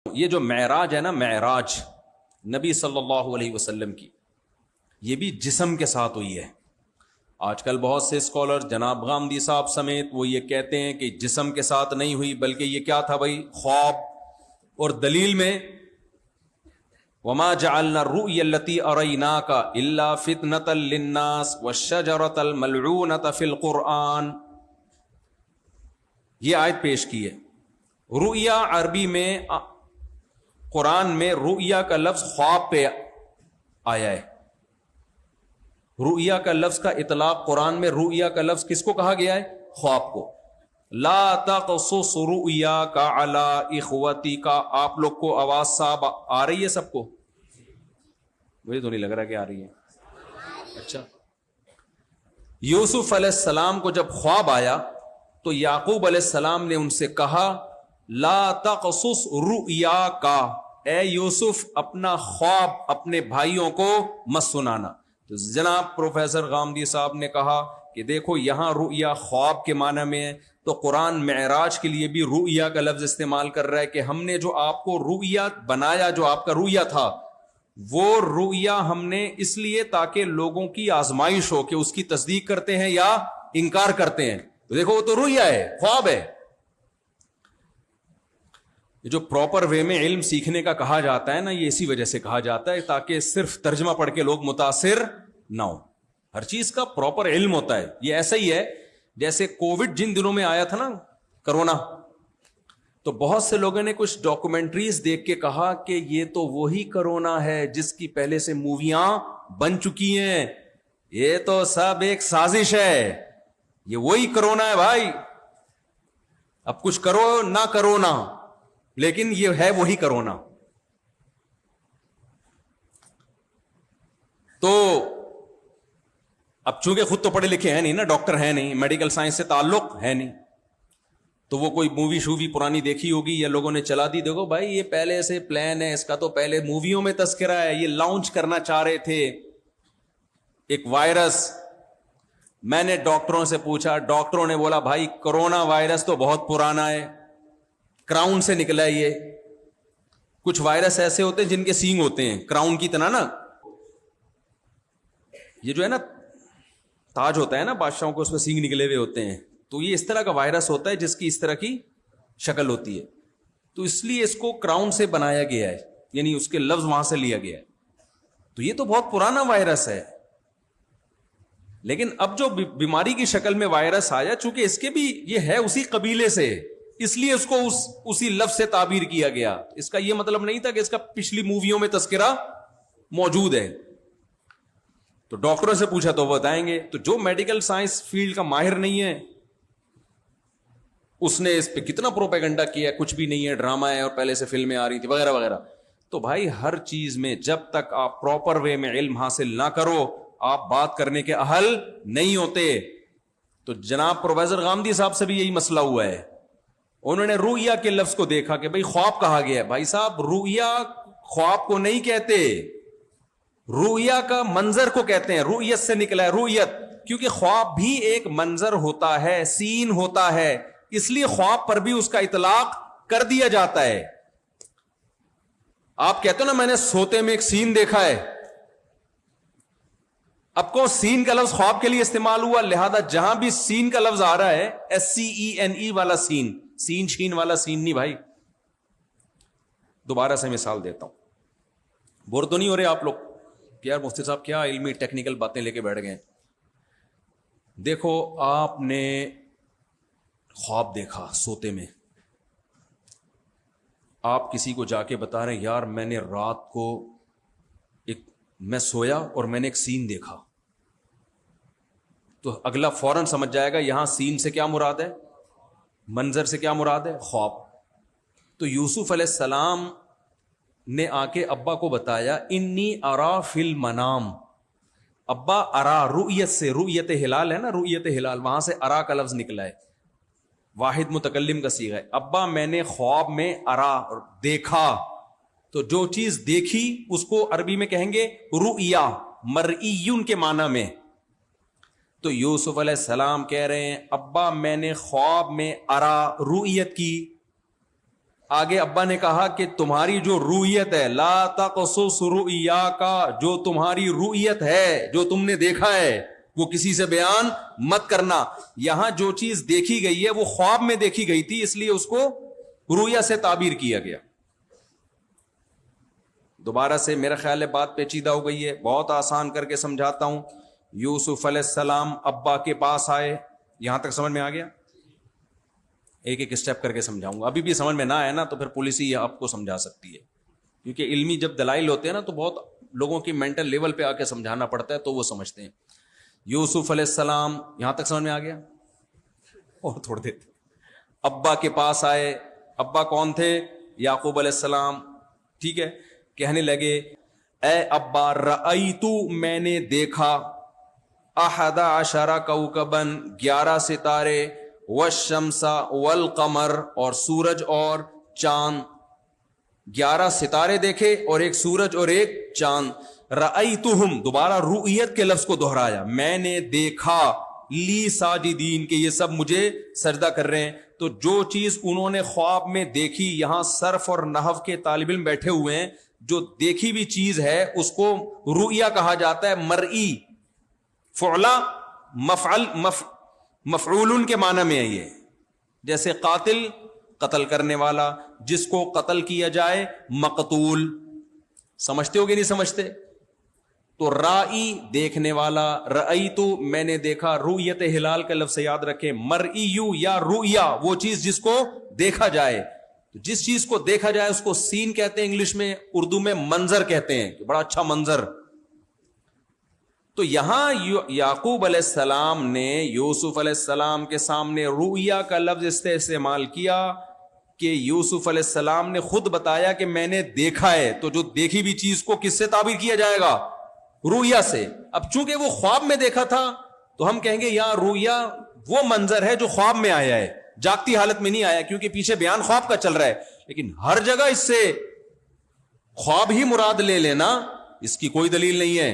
یہ جو معراج ہے نا، معراج نبی صلی اللہ علیہ وسلم کی، یہ بھی جسم کے ساتھ ہوئی ہے۔ آج کل بہت سے اسکالر جناب غامدی صاحب سمیت وہ یہ کہتے ہیں کہ جسم کے ساتھ نہیں ہوئی بلکہ یہ کیا تھا بھائی، خواب۔ اور دلیل میں وما جعلنا الرؤيا التي اريناك الا فتنة للناس والشجرة الملعونة في القرآن، یہ آیت پیش کی ہے۔ رؤیا عربی میں قرآن میں رؤیا کا لفظ خواب پہ آیا ہے۔ رؤیا کا لفظ کا اطلاق قرآن میں رؤیا کا لفظ کس کو کہا گیا ہے؟ خواب کو۔ لا تقصص رؤیاک علی اخوتک، آپ لوگ کو آواز صاحب آ رہی ہے سب کو؟ مجھے تو نہیں لگ رہا کہ آ رہی ہے۔ اچھا، یوسف علیہ السلام کو جب خواب آیا تو یعقوب علیہ السلام نے ان سے کہا لا تقصص رؤیاک، اے یوسف اپنا خواب اپنے بھائیوں کو مت سنانا۔ تو جناب پروفیسر غامدی صاحب نے کہا کہ دیکھو یہاں رؤیا خواب کے معنی میں ہے، تو قرآن معراج کے لیے بھی رؤیا کا لفظ استعمال کر رہا ہے کہ ہم نے جو آپ کو رؤیا بنایا، جو آپ کا رؤیا تھا وہ رؤیا ہم نے اس لیے تاکہ لوگوں کی آزمائش ہو کہ اس کی تصدیق کرتے ہیں یا انکار کرتے ہیں۔ تو دیکھو وہ تو رؤیا ہے، خواب ہے۔ جو پراپر وے میں علم سیکھنے کا کہا جاتا ہے نا، یہ اسی وجہ سے کہا جاتا ہے تاکہ صرف ترجمہ پڑھ کے لوگ متاثر نہ ہو۔ ہر چیز کا پراپر علم ہوتا ہے۔ یہ ایسا ہی ہے جیسے کووڈ جن دنوں میں آیا تھا نا، کرونا، تو بہت سے لوگوں نے کچھ ڈاکومنٹریز دیکھ کے کہا کہ یہ تو وہی کرونا ہے جس کی پہلے سے موویاں بن چکی ہیں، یہ تو سب ایک سازش ہے، یہ وہی کرونا ہے بھائی، اب کچھ کرو نہ کرو نہ، لیکن یہ ہے وہی کرونا۔ تو اب چونکہ خود تو پڑھے لکھے ہیں نہیں نا، ڈاکٹر ہیں نہیں، میڈیکل سائنس سے تعلق ہے نہیں، تو وہ کوئی مووی شووی پرانی دیکھی ہوگی یا لوگوں نے چلا دی، دیکھو بھائی یہ پہلے سے پلان ہے، اس کا تو پہلے موویوں میں تذکرہ ہے، یہ لانچ کرنا چاہ رہے تھے ایک وائرس۔ میں نے ڈاکٹروں سے پوچھا، ڈاکٹروں نے بولا بھائی کرونا وائرس تو بہت پرانا ہے، کراؤن سے نکلا ہے یہ۔ کچھ وائرس ایسے ہوتے ہیں جن کے سینگ ہوتے ہیں کراؤن کی طرح نا، یہ جو ہے نا تاج ہوتا ہے نا بادشاہوں کو، اس میں سینگ نکلے ہوئے ہوتے ہیں، تو یہ اس طرح کا وائرس ہوتا ہے جس کی اس طرح کی شکل ہوتی ہے، تو اس لیے اس کو کراؤن سے بنایا گیا ہے، یعنی اس کے لفظ وہاں سے لیا گیا ہے۔ تو یہ تو بہت پرانا وائرس ہے، لیکن اب جو بیماری کی شکل میں وائرس آیا، چونکہ اس کے بھی یہ ہے اسی قبیلے سے، اس لیے اس کو اسی لفظ سے تعبیر کیا گیا۔ اس کا یہ مطلب نہیں تھا کہ اس کا پچھلی موویوں میں تذکرہ موجود ہے۔ تو ڈاکٹروں سے پوچھا تو وہ بتائیں گے۔ تو جو میڈیکل سائنس فیلڈ کا ماہر نہیں ہے اس نے اس پہ کتنا پروپیگنڈا کیا ہے، کچھ بھی نہیں ہے، ڈرامہ ہے، اور پہلے سے فلمیں آ رہی تھی وغیرہ وغیرہ۔ تو بھائی ہر چیز میں جب تک آپ پراپر وے میں علم حاصل نہ کرو آپ بات کرنے کے اہل نہیں ہوتے۔ تو جناب پروفیسر غامدی صاحب سے بھی یہی مسئلہ ہوا ہے، انہوں نے رؤیا کے لفظ کو دیکھا کہ بھائی خواب کہا گیا ہے۔ بھائی صاحب رؤیا خواب کو نہیں کہتے، رؤیا کا منظر کو کہتے ہیں، رؤیت سے نکلا ہے رؤیت، کیونکہ خواب بھی ایک منظر ہوتا ہے، سین ہوتا ہے، اس لیے خواب پر بھی اس کا اطلاق کر دیا جاتا ہے۔ آپ کہتے ہو نا میں نے سوتے میں ایک سین دیکھا ہے، اب کو سین کا لفظ خواب کے لیے استعمال ہوا، لہذا جہاں بھی سین کا لفظ آ رہا ہے SCENE والا سین، سین شین والا سین نہیں بھائی۔ دوبارہ سے مثال دیتا ہوں، بور تو نہیں ہو رہے آپ لوگ کہ یار مفتی صاحب کیا علمی ٹیکنیکل باتیں لے کے بیٹھ گئے؟ دیکھو آپ نے خواب دیکھا سوتے میں، آپ کسی کو جا کے بتا رہے ہیں یار میں نے رات کو میں سویا اور میں نے ایک سین دیکھا، تو اگلا فوراً سمجھ جائے گا یہاں سین سے کیا مراد ہے، منظر سے کیا مراد ہے، خواب۔ تو یوسف علیہ السلام نے آ کے ابا کو بتایا انی ارا فی المنام، ابا ارا رؤیت سے، رؤیت ہلال ہے نا، رؤیت ہلال وہاں سے ارا کا لفظ نکلا ہے، واحد متکلم کا صیغہ ہے۔ ابا میں نے خواب میں ارا دیکھا، تو جو چیز دیکھی اس کو عربی میں کہیں گے رؤیا، مرئیون کے معنی میں۔ تو یوسف علیہ السلام کہہ رہے ہیں ابا میں نے خواب میں ارا رؤیت کی، آگے ابا نے کہا کہ تمہاری جو رؤیت ہے، لا تقصص رؤیاکا، جو تمہاری رؤیت ہے، جو تم نے دیکھا ہے وہ کسی سے بیان مت کرنا. یہاں جو چیز دیکھی گئی ہے وہ خواب میں دیکھی گئی تھی، اس لیے اس کو رؤیا سے تعبیر کیا گیا. دوبارہ سے میرا خیال ہے بات پیچیدہ ہو گئی ہے، بہت آسان کر کے سمجھاتا ہوں. یوسف علیہ السلام ابا کے پاس آئے، یہاں تک سمجھ میں آ گیا؟ ایک ایک اسٹیپ کر کے سمجھاؤں گا. ابھی بھی سمجھ میں نہ آئے نا تو پھر پولیس ہی آپ کو سمجھا سکتی ہے، کیونکہ علمی جب دلائل ہوتے ہیں نا تو بہت لوگوں کی مینٹل لیول پہ آ کے سمجھانا پڑتا ہے تو وہ سمجھتے ہیں. یوسف علیہ السلام، یہاں تک سمجھ میں آ گیا؟ اور تھوڑ دیتے. ابا کے پاس آئے. ابا کون تھے؟ یعقوب علیہ السلام. ٹھیک ہے. کہنے لگے اے ابا، رأیتو، میں نے دیکھا، 11 کوكباً، 11 ستارے، والشمس والقمر، اور سورج اور چاند. 11 ستارے دیکھے اور ایک سورج اور ایک چاند. رأیتہم، دوبارہ رؤیت کے لفظ کو دہرایا، میں نے دیکھا، لی ساجدین، کہ یہ سب مجھے سجدہ کر رہے ہیں. تو جو چیز انہوں نے خواب میں دیکھی، یہاں صرف اور نحو کے طالب علم بیٹھے ہوئے ہیں، جو دیکھی بھی چیز ہے اس کو رؤیا کہا جاتا ہے، مرئی. فعلا مفعول کے معنی میں ہے یہ. جیسے قاتل، قتل کرنے والا، جس کو قتل کیا جائے مقتول. سمجھتے ہو کہ نہیں سمجھتے؟ تو رائی، دیکھنے والا، رأیتو، میں نے دیکھا. رؤیت ہلال کا لفظ یاد رکھیں، مرئیو یا رؤیا، وہ چیز جس کو دیکھا جائے. جس چیز کو دیکھا جائے اس کو سین کہتے ہیں انگلش میں، اردو میں منظر کہتے ہیں، کہ بڑا اچھا منظر. تو یہاں یعقوب علیہ السلام نے یوسف علیہ السلام کے سامنے رؤیا کا لفظ استعمال کیا کہ یوسف علیہ السلام نے خود بتایا کہ میں نے دیکھا ہے. تو جو دیکھی بھی چیز کو کس سے تعبیر کیا جائے گا؟ رؤیا سے. اب چونکہ وہ خواب میں دیکھا تھا تو ہم کہیں گے یہاں رؤیا وہ منظر ہے جو خواب میں آیا ہے، جاگتی حالت میں نہیں آیا، کیونکہ پیچھے بیان خواب کا چل رہا ہے. لیکن ہر جگہ اس سے خواب ہی مراد لے لینا، اس کی کوئی دلیل نہیں ہے.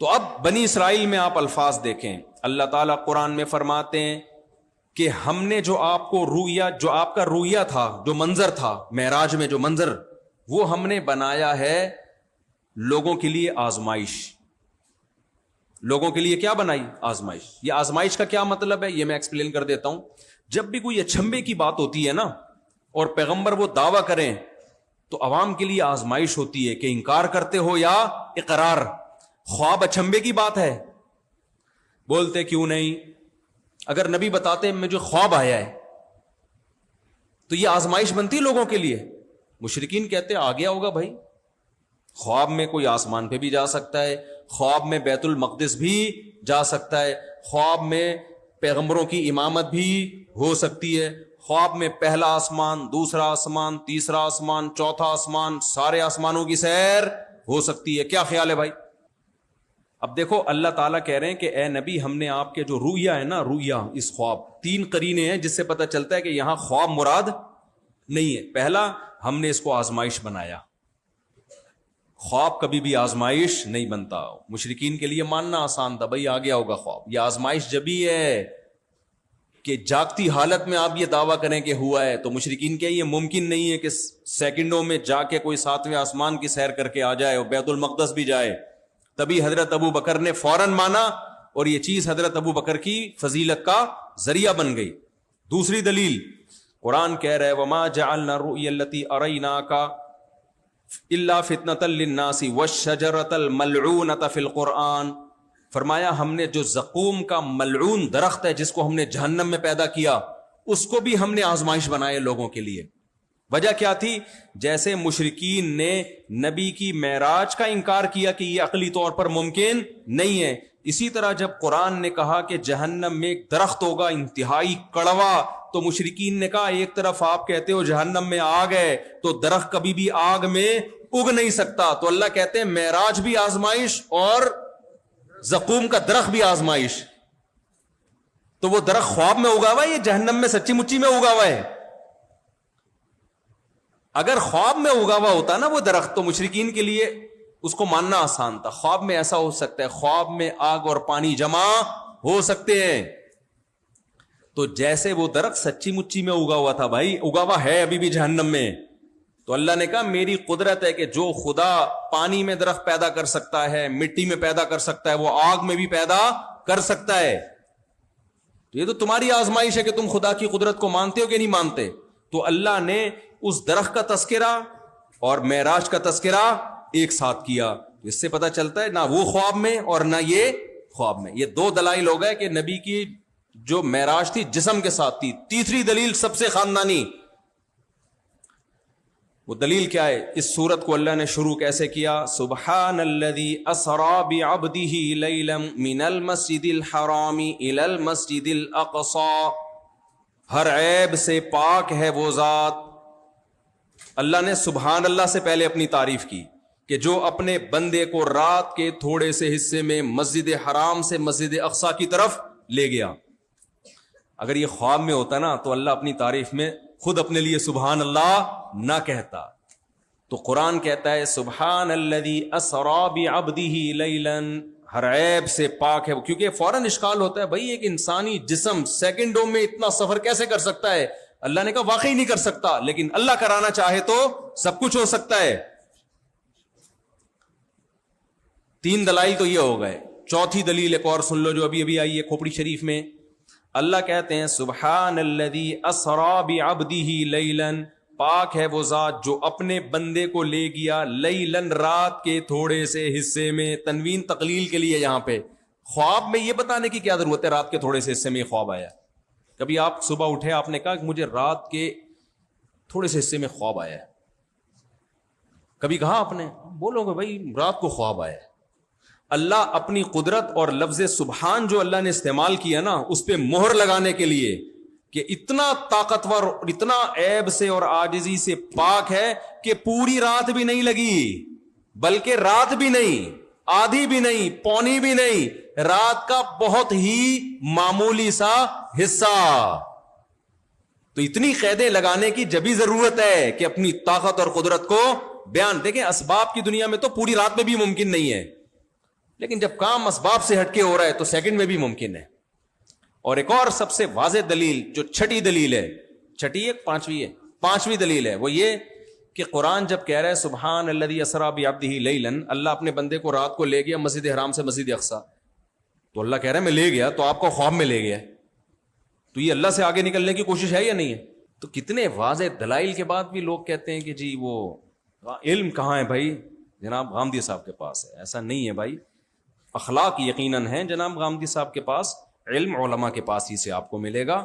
تو اب بنی اسرائیل میں آپ الفاظ دیکھیں، اللہ تعالیٰ قرآن میں فرماتے ہیں کہ ہم نے جو آپ کو رؤیا، جو آپ کا رؤیا تھا، جو منظر تھا معراج میں، جو منظر، وہ ہم نے بنایا ہے لوگوں کے لیے آزمائش. لوگوں کے لیے کیا بنائی؟ آزمائش. یہ آزمائش کا کیا مطلب ہے یہ میں ایکسپلین کر دیتا ہوں. جب بھی کوئی اچھمبے کی بات ہوتی ہے نا اور پیغمبر وہ دعویٰ کریں تو عوام کے لیے آزمائش ہوتی ہے کہ انکار کرتے ہو یا اقرار. خواب اچھمبے کی بات ہے، بولتے کیوں نہیں؟ اگر نبی بتاتے مجھے خواب آیا ہے تو یہ آزمائش بنتی لوگوں کے لیے. مشرکین کہتے آ گیا ہوگا بھائی، خواب میں کوئی آسمان پہ بھی جا سکتا ہے، خواب میں بیت المقدس بھی جا سکتا ہے، خواب میں پیغمبروں کی امامت بھی ہو سکتی ہے، خواب میں پہلا آسمان، دوسرا آسمان، تیسرا آسمان، چوتھا آسمان، سارے آسمانوں کی سیر ہو سکتی ہے. کیا خیال ہے بھائی؟ اب دیکھو اللہ تعالیٰ کہہ رہے ہیں کہ اے نبی، ہم نے آپ کے جو رؤیا ہے نا، رؤیا، اس خواب، 3 قرینے ہیں جس سے پتہ چلتا ہے کہ یہاں خواب مراد نہیں ہے. پہلا، ہم نے اس کو آزمائش بنایا. خواب کبھی بھی آزمائش نہیں بنتا. مشرکین کے لیے ماننا آسان تھا، بھائی آ گیا ہوگا خواب. یہ آزمائش جب ہی ہے کہ جاگتی حالت میں آپ یہ دعویٰ کریں کہ ہوا ہے. تو مشرکین کے یہ ممکن نہیں ہے کہ سیکنڈوں میں جا کے کوئی 7ویں آسمان کی سیر کر کے آ جائے اور بیت المقدس بھی جائے. تبھی حضرت ابو بکر نے فوراً مانا اور یہ چیز حضرت ابو بکر کی فضیلت کا ذریعہ بن گئی. دوسری دلیل، قرآن کہہ رہے وما جعلنا الرؤيا التي اريناك الا فتنة للناس والشجرة الملعونة في القرآن. فرمایا ہم نے جو زقوم کا ملعون درخت ہے جس کو ہم نے جہنم میں پیدا کیا، اس کو بھی ہم نے آزمائش بنائے لوگوں کے لیے. وجہ کیا تھی؟ جیسے مشرکین نے نبی کی معراج کا انکار کیا کہ یہ عقلی طور پر ممکن نہیں ہے، اسی طرح جب قرآن نے کہا کہ جہنم میں ایک درخت ہوگا انتہائی کڑوا، تو مشرکین نے کہا ایک طرف آپ کہتے ہو جہنم میں آگ ہے تو درخت کبھی بھی آگ میں اگ نہیں سکتا. تو اللہ کہتے ہیں معراج بھی آزمائش اور زقوم کا درخت بھی آزمائش. تو وہ درخت خواب میں اگا ہوا ہے، یہ جہنم میں سچی مچی میں اگا ہوا ہے. اگر خواب میں اگا ہوا ہوتا نا وہ درخت تو مشرکین کے لیے اس کو ماننا آسان تھا. خواب میں ایسا ہو سکتا ہے، خواب میں آگ اور پانی جمع ہو سکتے ہیں. تو جیسے وہ درخت سچی مچی میں اگا ہوا تھا بھائی، اگا ہوا ہے ابھی بھی جہنم میں، تو اللہ نے کہا میری قدرت ہے کہ جو خدا پانی میں درخت پیدا کر سکتا ہے، مٹی میں پیدا کر سکتا ہے، وہ آگ میں بھی پیدا کر سکتا ہے۔ یہ تو تمہاری آزمائش ہے کہ تم خدا کی قدرت کو مانتے ہو کہ نہیں مانتے۔ تو اللہ نے اس درخت کا تذکرہ اور معراج کا تذکرہ ایک ساتھ کیا، اس سے پتہ چلتا ہے نہ وہ خواب میں اور نہ یہ خواب میں۔ یہ دو دلائل ہو گئے کہ نبی کی جو معراج تھی جسم کے ساتھ تھی۔ تیسری دلیل سب سے خاندانی، وہ دلیل کیا ہے؟ اس سورت کو اللہ نے شروع کیسے کیا؟ سبحان الذی اسری بعبدہ لیلا من المسجد الحرام الی المسجد الاقصی، ہر عیب سے پاک ہے وہ ذات۔ اللہ نے سبحان اللہ سے پہلے اپنی تعریف کی کہ جو اپنے بندے کو رات کے تھوڑے سے حصے میں مسجد حرام سے مسجد اقصی کی طرف لے گیا۔ اگر یہ خواب میں ہوتا نا تو اللہ اپنی تعریف میں خود اپنے لیے سبحان اللہ نہ کہتا۔ تو قرآن کہتا ہے سبحان الذی اسری بعبدہ لیلا، ہر عیب سے پاک ہے، کیونکہ فوراً اشکال ہوتا ہے بھائی ایک انسانی جسم سیکنڈوں میں اتنا سفر کیسے کر سکتا ہے؟ اللہ نے کہا واقعی نہیں کر سکتا، لیکن اللہ کرانا چاہے تو سب کچھ ہو سکتا ہے۔ تین دلائل تو یہ ہو گئے، چوتھی دلیل ایک اور سن لو جو ابھی ابھی آئی ہے کھوپڑی شریف میں۔ اللہ کہتے ہیں سبحان الذی اسری بعبدہ لیلا، پاک ہے وہ ذات جو اپنے بندے کو لے گیا لیلن، رات کے تھوڑے سے حصے میں۔ تنوین تقلیل کے لیے یہاں پہ، خواب میں یہ بتانے کی کیا ضرورت ہے رات کے تھوڑے سے حصے میں خواب آیا؟ کبھی آپ صبح اٹھے آپ نے کہا کہ مجھے رات کے تھوڑے سے حصے میں خواب آیا ہے؟ کبھی کہا آپ نے؟ بولو گے بھائی رات کو خواب آیا ہے۔ اللہ اپنی قدرت اور لفظ سبحان جو اللہ نے استعمال کیا نا، اس پہ مہر لگانے کے لیے کہ اتنا طاقتور اور اتنا عیب سے اور عاجزی سے پاک ہے کہ پوری رات بھی نہیں لگی، بلکہ رات بھی نہیں، آدھی بھی نہیں، پونی بھی نہیں، رات کا بہت ہی معمولی سا حصہ۔ تو اتنی قیدیں لگانے کی جبھی ضرورت ہے کہ اپنی طاقت اور قدرت کو بیان۔ دیکھیں اسباب کی دنیا میں تو پوری رات میں بھی ممکن نہیں ہے، لیکن جب کام اسباب سے ہٹ کے ہو رہا ہے تو سیکنڈ میں بھی ممکن ہے۔ اور ایک اور سب سے واضح دلیل جو چھٹی دلیل ہے، چھٹی ہے پانچویں ہے، پانچویں دلیل ہے وہ یہ کہ قرآن جب کہہ رہا ہے سبحان الذی اسری بعبدہ لیلا، اللہ اپنے بندے کو رات کو لے گیا مسجد حرام سے مسجد اقصی، تو اللہ کہہ رہا ہے میں لے گیا، تو آپ کو خواب میں لے گیا، تو یہ اللہ سے آگے نکلنے کی کوشش ہے یا نہیں ہے؟ تو کتنے واضح دلائل کے بعد بھی لوگ کہتے ہیں کہ جی وہ علم کہاں ہے بھائی؟ جناب غامدی صاحب کے پاس ہے۔ ایسا نہیں ہے بھائی، اخلاق یقیناً ہیں جناب غامدی صاحب کے پاس، علم علماء کے پاس ہی سے آپ کو ملے گا۔